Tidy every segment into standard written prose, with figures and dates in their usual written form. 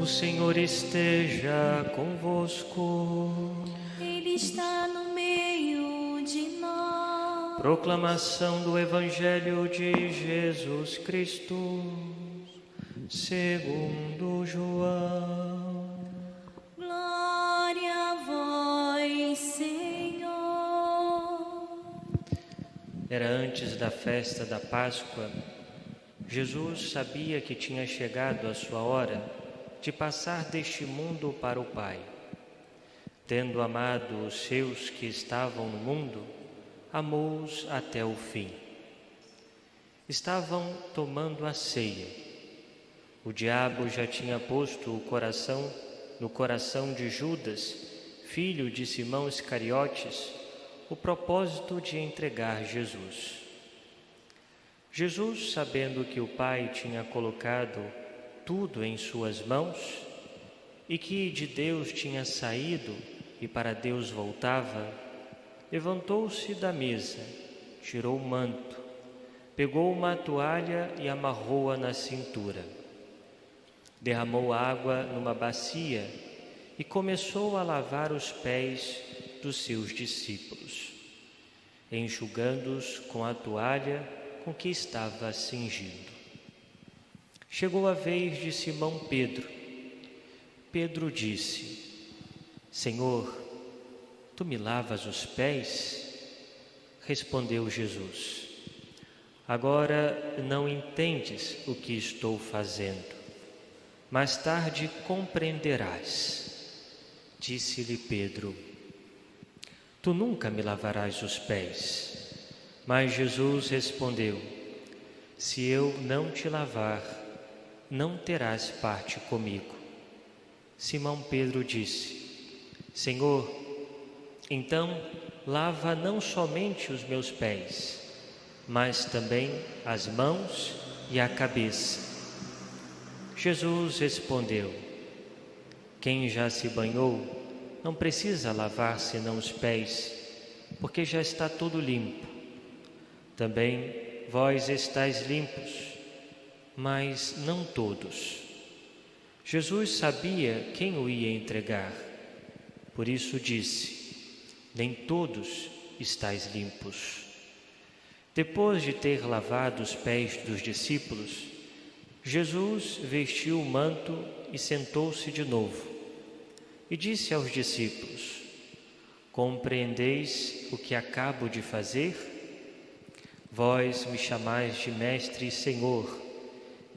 O Senhor esteja convosco. Ele está no meio de nós. Proclamação do Evangelho de Jesus Cristo, segundo João. Glória a vós, Senhor. Era antes da festa da Páscoa. Jesus sabia que tinha chegado a sua hora de passar deste mundo para o Pai. Tendo amado os seus que estavam no mundo, amou-os até o fim. Estavam tomando a ceia. O diabo já tinha posto no coração de Judas, filho de Simão Iscariotes, o propósito de entregar Jesus. Jesus, sabendo que o Pai tinha colocado tudo em suas mãos e que de Deus tinha saído e para Deus voltava, levantou-se da mesa, tirou o manto, pegou uma toalha e amarrou-a na cintura. Derramou água numa bacia e começou a lavar os pés dos seus discípulos, enxugando-os com a toalha com que estava cingido. Chegou a vez de Simão Pedro. Pedro disse: Senhor, tu me lavas os pés? Respondeu Jesus: agora não entendes o que estou fazendo. Mais tarde compreenderás. Disse-lhe Pedro: tu nunca me lavarás os pés. Mas Jesus respondeu: se eu não te lavar, não terás parte comigo. Simão Pedro disse: Senhor, então lava não somente os meus pés, mas também as mãos e a cabeça. Jesus respondeu: quem já se banhou não precisa lavar senão os pés, porque já está todo limpo. Também vós estáis limpos, mas não todos. Jesus sabia quem o ia entregar, por isso disse: nem todos estáis limpos. Depois de ter lavado os pés dos discípulos, Jesus vestiu o manto e sentou-se de novo. E disse aos discípulos: compreendeis o que acabo de fazer? Vós me chamais de Mestre e Senhor,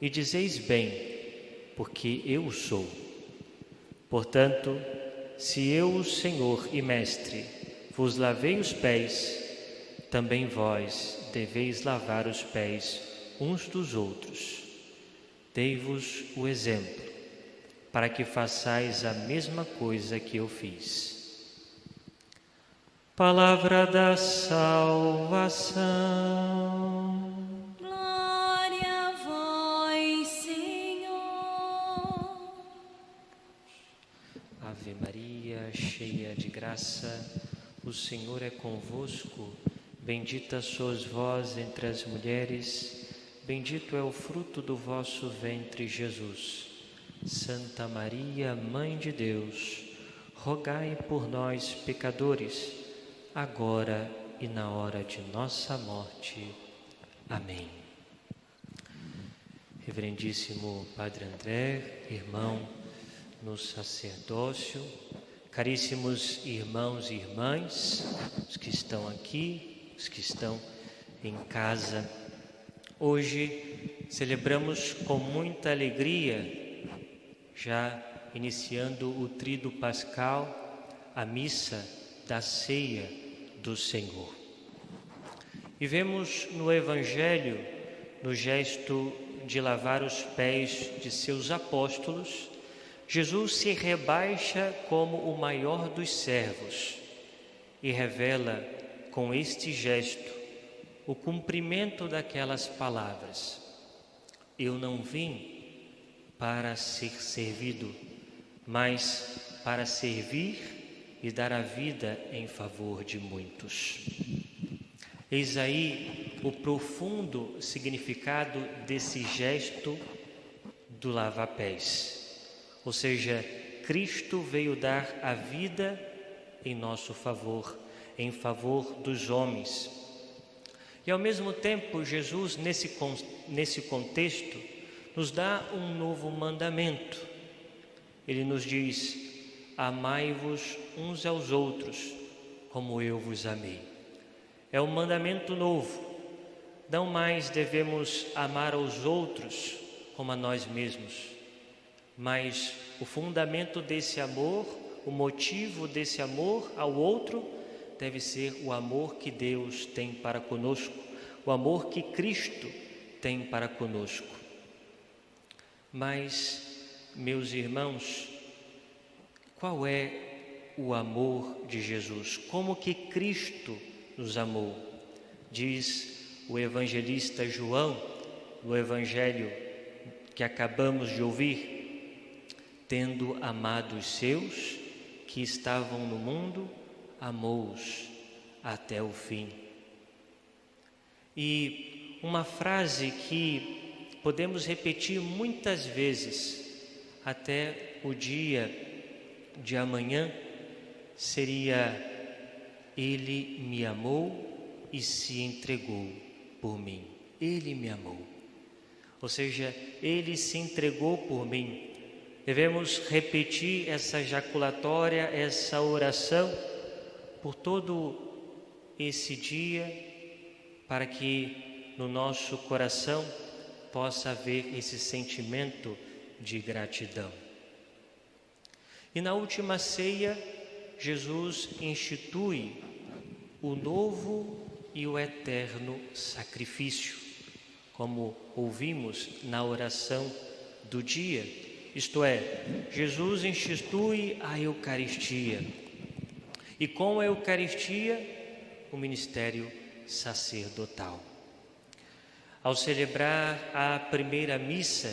e dizeis bem, porque eu sou. Portanto, se eu, o Senhor e Mestre, vos lavei os pés, também vós deveis lavar os pés uns dos outros. Dei-vos o exemplo, para que façais a mesma coisa que eu fiz. Palavra da salvação. Glória a vós, Senhor. Ave Maria, cheia de graça, o Senhor é convosco. Bendita sois vós entre as mulheres, bendito é o fruto do vosso ventre, Jesus. Santa Maria, Mãe de Deus, rogai por nós, pecadores, agora e na hora de nossa morte. Amém. Reverendíssimo Padre André, irmão no sacerdócio, caríssimos irmãos e irmãs, os que estão aqui, os que estão em casa, hoje celebramos com muita alegria, já iniciando o tríduo pascal, a missa da ceia do Senhor. E vemos no Evangelho, no gesto de lavar os pés de seus apóstolos, Jesus se rebaixa como o maior dos servos e revela com este gesto o cumprimento daquelas palavras: eu não vim para ser servido, mas para servir e dar a vida em favor de muitos. Eis aí o profundo significado desse gesto do lava-pés. ou seja, Cristo veio dar a vida em nosso favor, em favor dos homens. E ao mesmo tempo, Jesus, nesse contexto, nos dá um novo mandamento. Ele nos diz: amai-vos uns aos outros, como eu vos amei. É um mandamento novo. Não mais devemos amar aos outros como a nós mesmos, mas o fundamento desse amor, o motivo desse amor ao outro, deve ser o amor que Deus tem para conosco, o amor que Cristo tem para conosco. Mas, meus irmãos, qual é o amor de Jesus? Como que Cristo nos amou? Diz o evangelista João, no evangelho que acabamos de ouvir: tendo amado os seus que estavam no mundo, amou-os até o fim. E uma frase que podemos repetir muitas vezes até o dia de amanhã seria: Ele me amou e se entregou por mim. Ele me amou. Ou seja, Ele se entregou por mim. Devemos repetir essa jaculatória, essa oração por todo esse dia, para que no nosso coração possa haver esse sentimento de gratidão. E na última ceia, Jesus institui o novo e o eterno sacrifício, como ouvimos na oração do dia. Isto é, Jesus institui a Eucaristia. E com a Eucaristia, o ministério sacerdotal. Ao celebrar a primeira missa,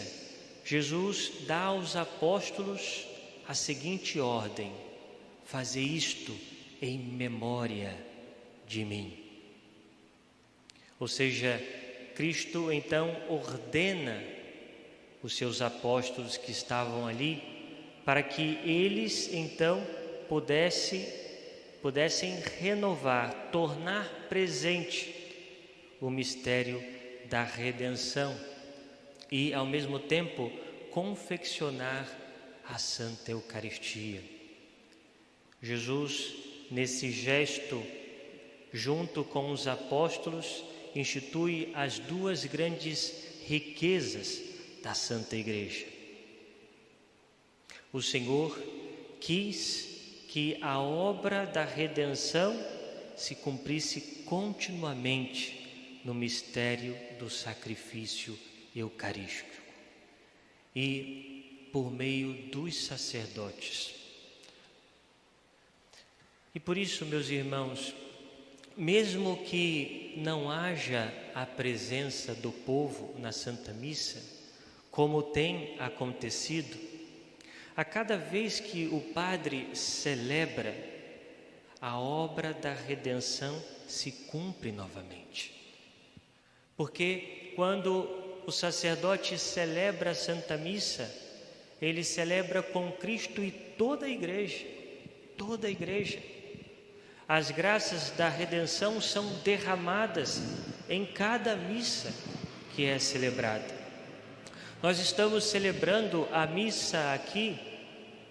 Jesus dá aos apóstolos a seguinte ordem: fazei isto em memória de mim. Ou seja, Cristo então ordena os seus apóstolos que estavam ali, para que eles então pudessem renovar, tornar presente o mistério da redenção e, ao mesmo tempo, confeccionar a Santa Eucaristia. Jesus, nesse gesto, junto com os apóstolos, institui as duas grandes riquezas da Santa Igreja. O Senhor quis que a obra da redenção se cumprisse continuamente no mistério do sacrifício eucarístico e por meio dos sacerdotes. E por isso, meus irmãos, mesmo que não haja a presença do povo na Santa Missa, como tem acontecido, a cada vez que o padre celebra, a obra da redenção se cumpre novamente. Porque quando o sacerdote celebra a Santa Missa, ele celebra com Cristo e toda a igreja, toda a igreja. As graças da redenção são derramadas em cada missa que é celebrada. Nós estamos celebrando a missa aqui,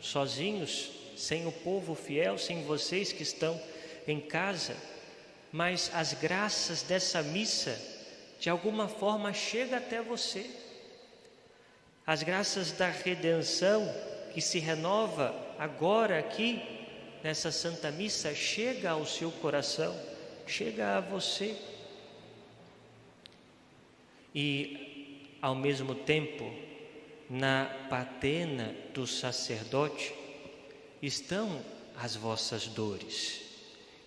sozinhos, sem o povo fiel, sem vocês que estão em casa, mas as graças dessa missa, de alguma forma, chegam até você. As graças da redenção, que se renova agora aqui, nessa Santa Missa, chega ao seu coração, chega a você. E, ao mesmo tempo, na patena do sacerdote, estão as vossas dores,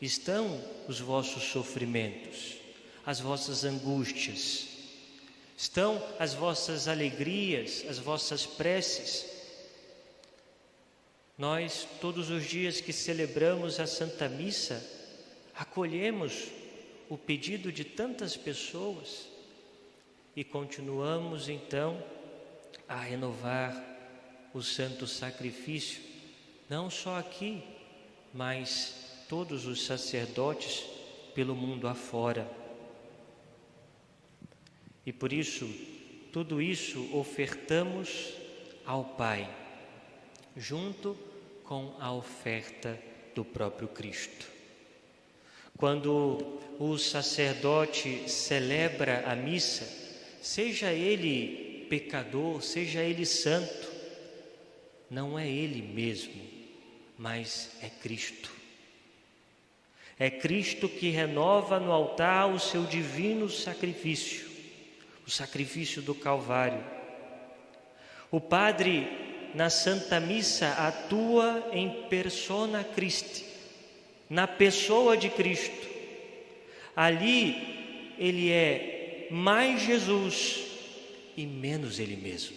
estão os vossos sofrimentos, as vossas angústias, estão as vossas alegrias, as vossas preces. Nós, todos os dias que celebramos a Santa Missa, acolhemos o pedido de tantas pessoas e continuamos então a renovar o santo sacrifício, não só aqui, mas todos os sacerdotes pelo mundo afora. E por isso, tudo isso ofertamos ao Pai, junto com a oferta do próprio Cristo. Quando o sacerdote celebra a missa, seja ele pecador, seja ele santo, não é ele mesmo, mas é Cristo. É Cristo que renova no altar o seu divino sacrifício, o sacrifício do Calvário. O Padre, na Santa Missa, atua em persona Christi, na pessoa de Cristo. Ali ele é mais Jesus e menos ele mesmo.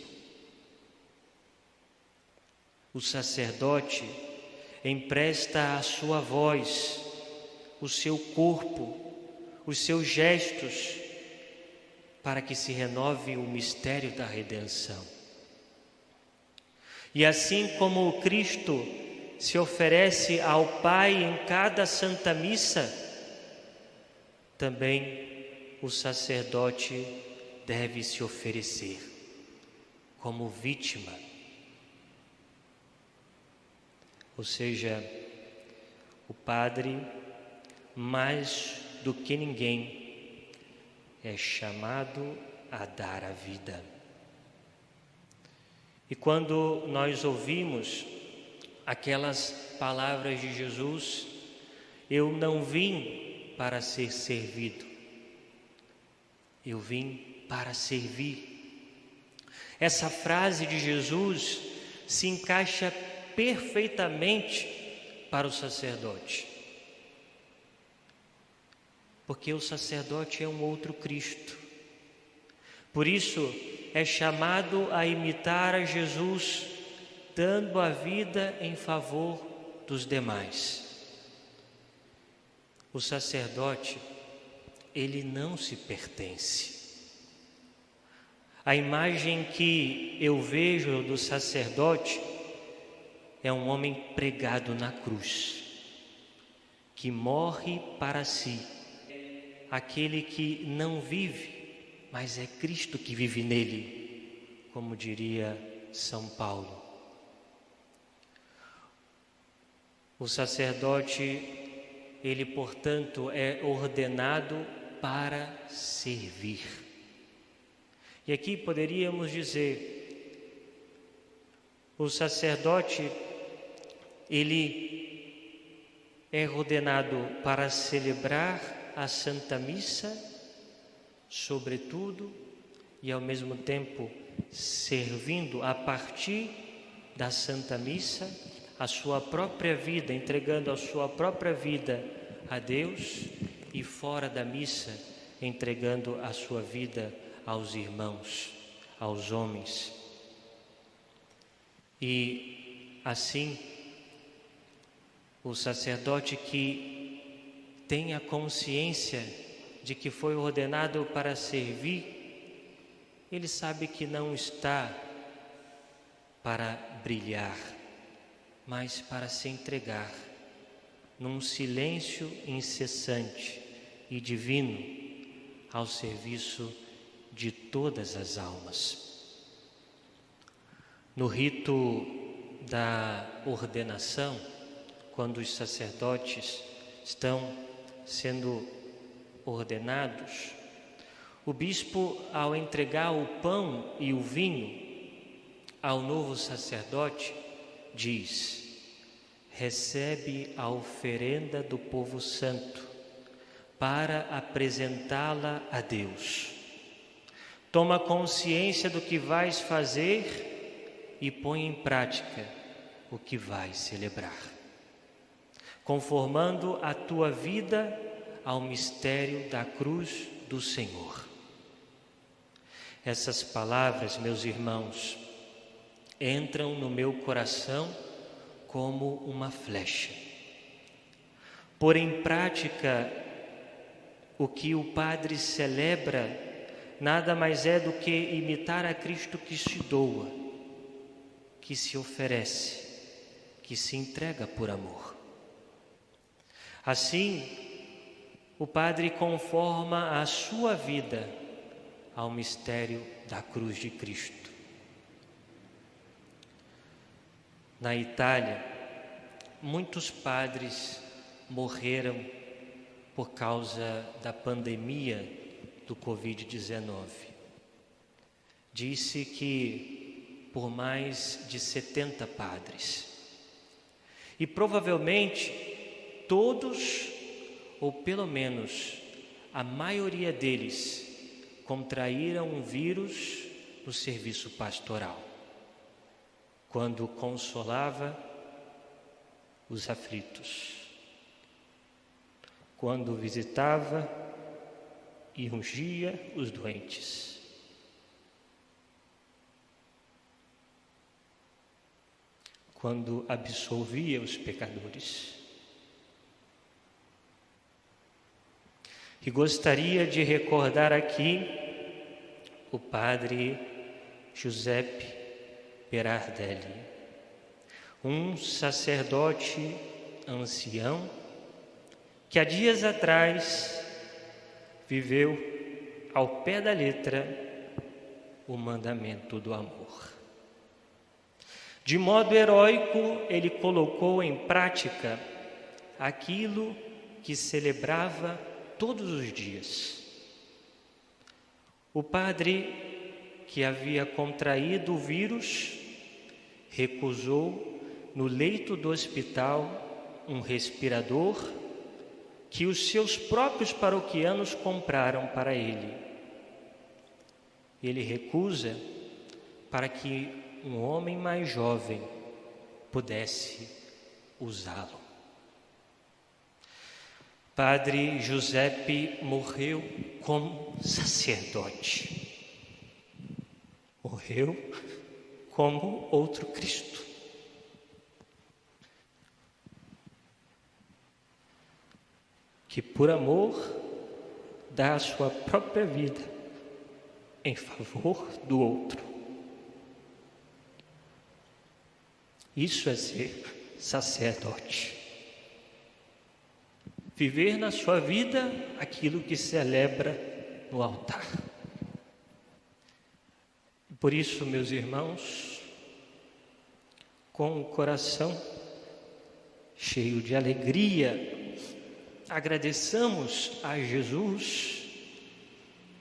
O sacerdote empresta a sua voz, o seu corpo, os seus gestos, para que se renove o mistério da redenção. E assim como Cristo se oferece ao Pai em cada Santa Missa, também o sacerdote deve se oferecer como vítima. Ou seja, o Padre, mais do que ninguém, é chamado a dar a vida. E quando nós ouvimos aquelas palavras de Jesus, eu não vim para ser servido, eu vim para servir. Essa frase de Jesus se encaixa perfeitamente para o sacerdote, porque o sacerdote é um outro Cristo. Por isso é chamado a imitar a Jesus, dando a vida em favor dos demais. O sacerdote, ele não se pertence. A imagem que eu vejo do sacerdote é um homem pregado na cruz, que morre para si, aquele que não vive, mas é Cristo que vive nele, como diria São Paulo. O sacerdote, ele, portanto, é ordenado para servir. E aqui poderíamos dizer, o sacerdote, ele é ordenado para celebrar a Santa Missa, sobretudo, e ao mesmo tempo servindo a partir da Santa Missa a sua própria vida, entregando a sua própria vida a Deus, e fora da missa entregando a sua vida aos irmãos, aos homens. E assim, o sacerdote que tem a consciência de que foi ordenado para servir, ele sabe que não está para brilhar, mas para se entregar num silêncio incessante e divino ao serviço de todas as almas. No rito da ordenação, quando os sacerdotes estão sendo ordenados, o bispo, ao entregar o pão e o vinho ao novo sacerdote, diz: recebe a oferenda do povo santo para apresentá-la a Deus. Toma consciência do que vais fazer e põe em prática o que vais celebrar, conformando a tua vida ao mistério da cruz do Senhor. Essas palavras, meus irmãos, entram no meu coração como uma flecha. Pôr em prática o que o Padre celebra nada mais é do que imitar a Cristo que se doa, que se oferece, que se entrega por amor. Assim, o Padre conforma a sua vida ao mistério da cruz de Cristo. Na Itália, muitos padres morreram por causa da pandemia do Covid-19. Disse que por mais de 70 padres. E provavelmente todos, ou pelo menos a maioria deles, contraíram um vírus no serviço pastoral, quando consolava os aflitos, quando visitava e ungia os doentes. Quando absolvia os pecadores. E gostaria de recordar aqui o padre Giuseppe Berardelli, um sacerdote ancião que há dias atrás viveu ao pé da letra o mandamento do amor. De modo heróico, ele colocou em prática aquilo que celebrava todos os dias. O padre que havia contraído o vírus recusou no leito do hospital um respirador que os seus próprios paroquianos compraram para ele. Ele recusa para que um homem mais jovem pudesse usá-lo. Padre Giuseppe morreu como sacerdote. Morreu como outro Cristo. Que por amor dá a sua própria vida em favor do outro. Isso é ser sacerdote. Viver na sua vida aquilo que celebra no altar. Por isso, meus irmãos, com o coração cheio de alegria, agradeçamos a Jesus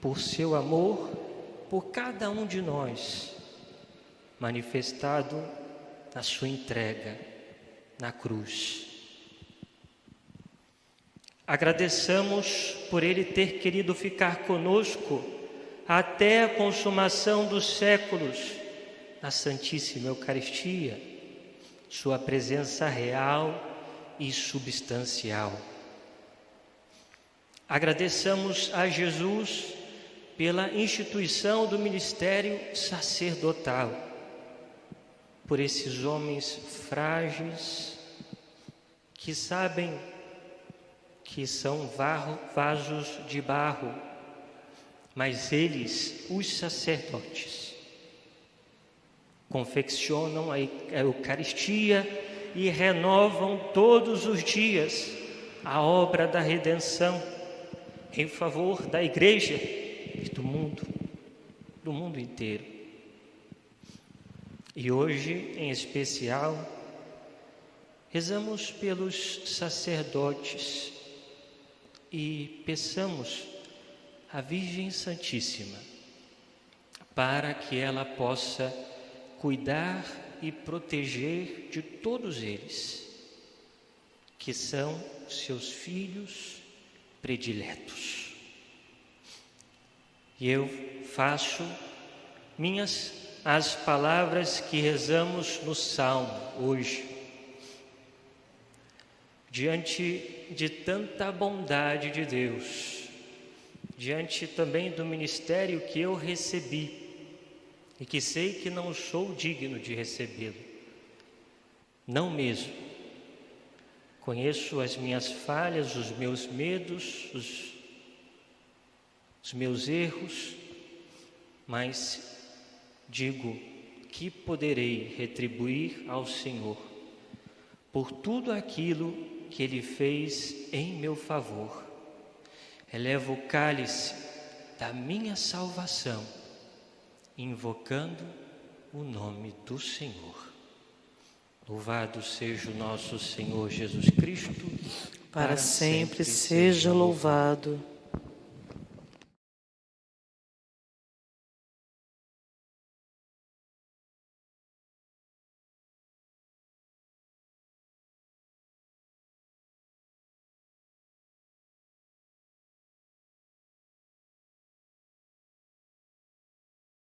por seu amor por cada um de nós, manifestado na sua entrega na cruz. Agradeçamos por Ele ter querido ficar conosco até a consumação dos séculos na Santíssima Eucaristia, sua presença real e substancial. Agradeçamos a Jesus pela instituição do ministério sacerdotal, por esses homens frágeis que sabem que são vasos de barro, mas eles, os sacerdotes, confeccionam a Eucaristia e renovam todos os dias a obra da redenção em favor da Igreja e do mundo inteiro. E hoje, em especial, rezamos pelos sacerdotes e peçamos à Virgem Santíssima para que ela possa cuidar e proteger de todos eles, que são seus filhos prediletos. E eu faço minhas as palavras que rezamos no Salmo hoje. Diante de tanta bondade de Deus, diante também do ministério que eu recebi, e que sei que não sou digno de recebê-lo, não mesmo. Conheço as minhas falhas, os meus medos, os meus erros, mas digo que poderei retribuir ao Senhor por tudo aquilo que Ele fez em meu favor? Elevo o cálice da minha salvação, invocando o nome do Senhor. Louvado seja o nosso Senhor Jesus Cristo, para sempre seja louvado.